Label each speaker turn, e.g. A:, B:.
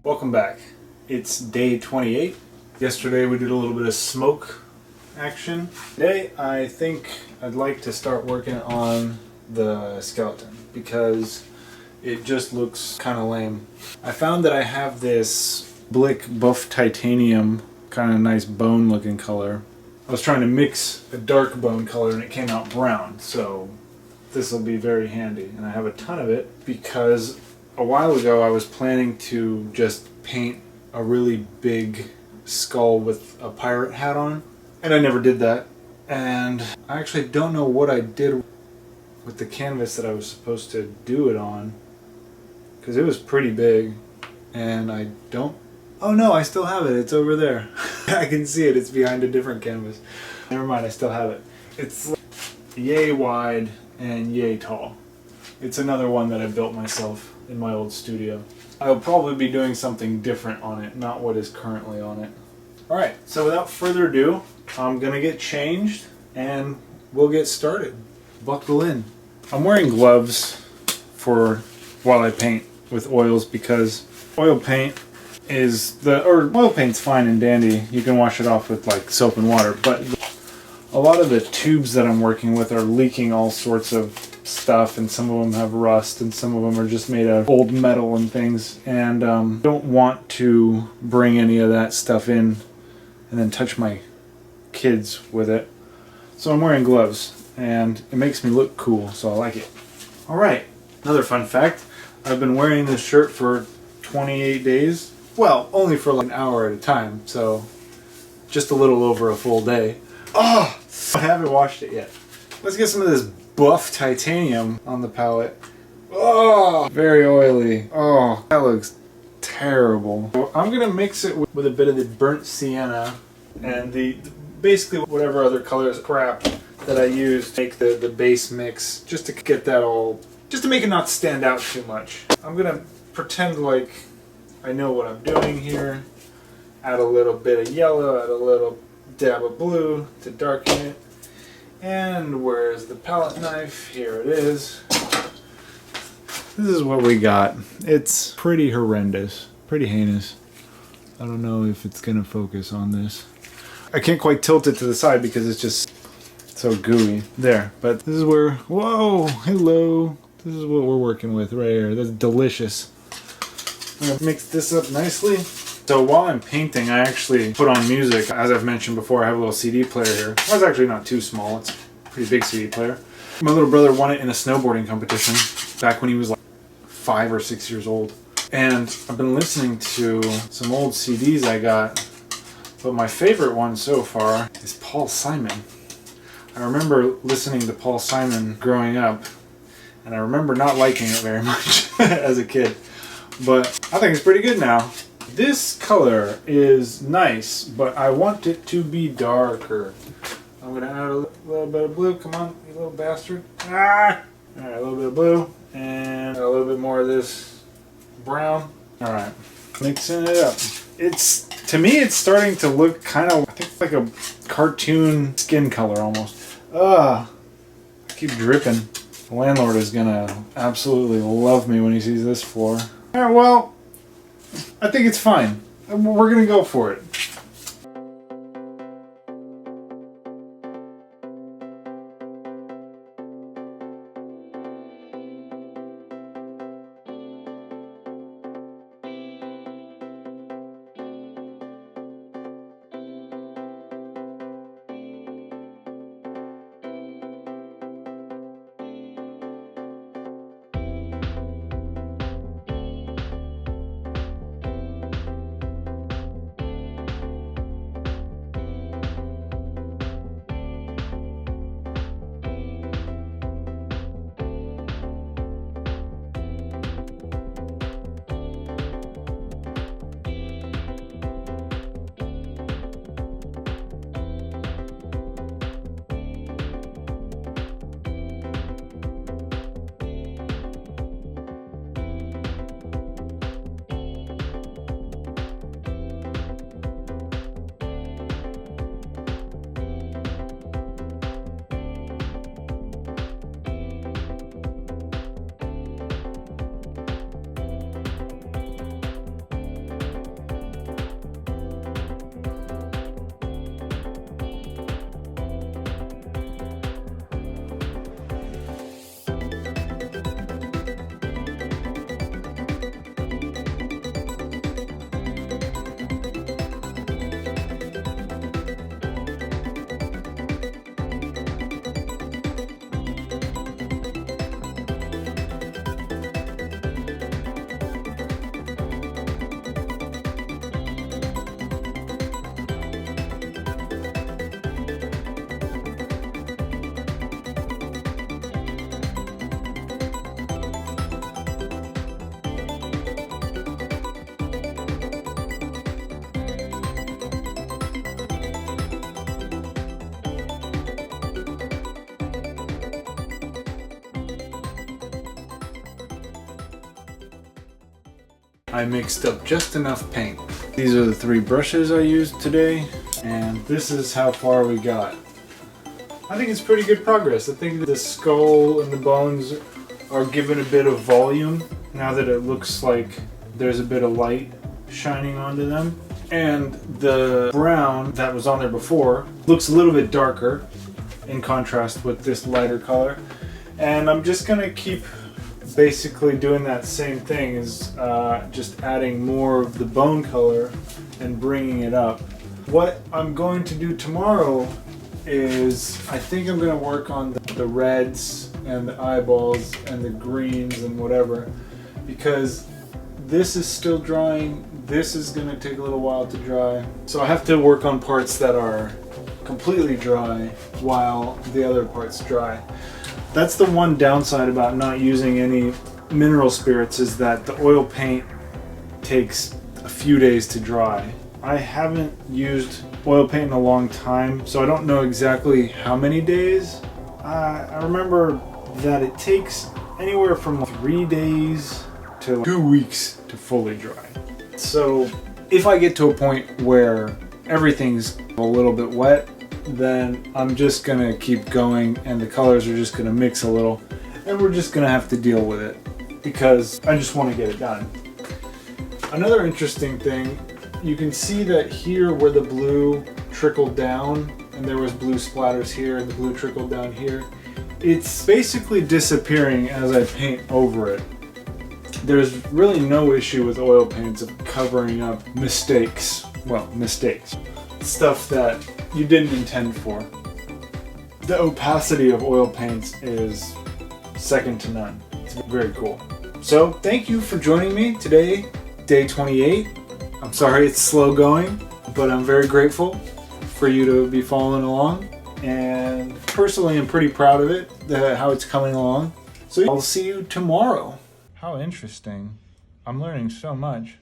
A: Welcome back. It's day 28. Yesterday we did a little bit of smoke action. Today I think I'd like to start working on the skeleton because it just looks kind of lame. I found that I have this Blick buff titanium, kind of nice bone looking color. I was trying to mix a dark bone color and it came out brown, so this will be very handy. And I have a ton of it because a while ago I was planning to just paint a really big skull with a pirate hat on, and I never did that. And I actually don't know what I did with the canvas that I was supposed to do it on, because it was pretty big, and I don't... Oh no, I still have it. It's over there. I can see it. It's behind a different canvas. Never mind, I still have it. It's like yay wide and yay tall. It's another one that I built myself in my old studio. I'll probably be doing something different on it, not what is currently on it. Alright, so without further ado, I'm gonna get changed and we'll get started. Buckle in. I'm wearing gloves for while I paint with oils because oil paint's fine and dandy. You can wash it off with like soap and water, but a lot of the tubes that I'm working with are leaking all sorts of stuff, and some of them have rust, and some of them are just made of old metal and things, and don't want to bring any of that stuff in and then touch my kids with it. So I'm wearing gloves, and it makes me look cool, so I like it. Alright, another fun fact, I've been wearing this shirt for 28 days. Well, only for like an hour at a time, so just a little over a full day. Oh, I haven't washed it yet. Let's get some of this buff titanium on the palette. Oh, very oily. Oh, that looks terrible. I'm gonna mix it with a bit of the burnt sienna and basically whatever other colors crap that I use to make the base mix, just to get that all, just to make it not stand out too much. I'm gonna pretend like I know what I'm doing here. Add a little bit of yellow, add a little dab of blue to darken it. And where's the palette knife? Here it is. This is what we got. It's pretty horrendous, pretty heinous. I don't know if it's gonna focus on this. I can't quite tilt it to the side because it's just so gooey. There, but this is where, whoa, hello. This is what we're working with right here. That's delicious. I'm gonna mix this up nicely. So while I'm painting, I actually put on music. As I've mentioned before, I have a little CD player here. It's actually not too small. It's a pretty big CD player. My little brother won it in a snowboarding competition back when he was like 5 or 6 years old. And I've been listening to some old CDs I got, but my favorite one so far is Paul Simon. I remember listening to Paul Simon growing up, and I remember not liking it very much as a kid. But I think it's pretty good now. This color is nice, but I want it to be darker. I'm going to add a little bit of blue. Come on, you little bastard. Ah! Alright, a little bit of blue, and a little bit more of this brown. Alright, mixing it up. To me, it's starting to look kind of, I think, like a cartoon skin color almost. I keep dripping. The landlord is going to absolutely love me when he sees this floor. Alright, well, I think it's fine. We're gonna go for it. I mixed up just enough paint. These are the 3 brushes I used today, and this is how far we got. I think it's pretty good progress. I think the skull and the bones are given a bit of volume now that it looks like there's a bit of light shining onto them. And the brown that was on there before looks a little bit darker in contrast with this lighter color. And I'm just gonna keep basically doing that same thing, is just adding more of the bone color and bringing it up. What I'm going to do tomorrow is I think I'm going to work on the reds and the eyeballs and the greens and whatever, because this is still drying. This is going to take a little while to dry. So I have to work on parts that are completely dry while the other parts dry. That's the one downside about not using any mineral spirits, is that the oil paint takes a few days to dry. I haven't used oil paint in a long time, so I don't know exactly how many days. I remember that it takes anywhere from 3 days to 2 weeks to fully dry. So if I get to a point where everything's a little bit wet, then I'm just gonna keep going and the colors are just gonna mix a little, and we're just gonna have to deal with it because I just want to get it done. Another interesting thing, you can see that here where the blue trickled down and there was blue splatters here and the blue trickled down here, it's basically disappearing as I paint over it. There's really no issue with oil paints of covering up mistakes. Well, mistakes. Stuff that you didn't intend for. The opacity of oil paints is second to none. It's very cool. So thank you for joining me today, day 28. I'm sorry it's slow going, but I'm very grateful for you to be following along. And personally, I'm pretty proud of it, how it's coming along. So I'll see you tomorrow. How interesting. I'm learning so much.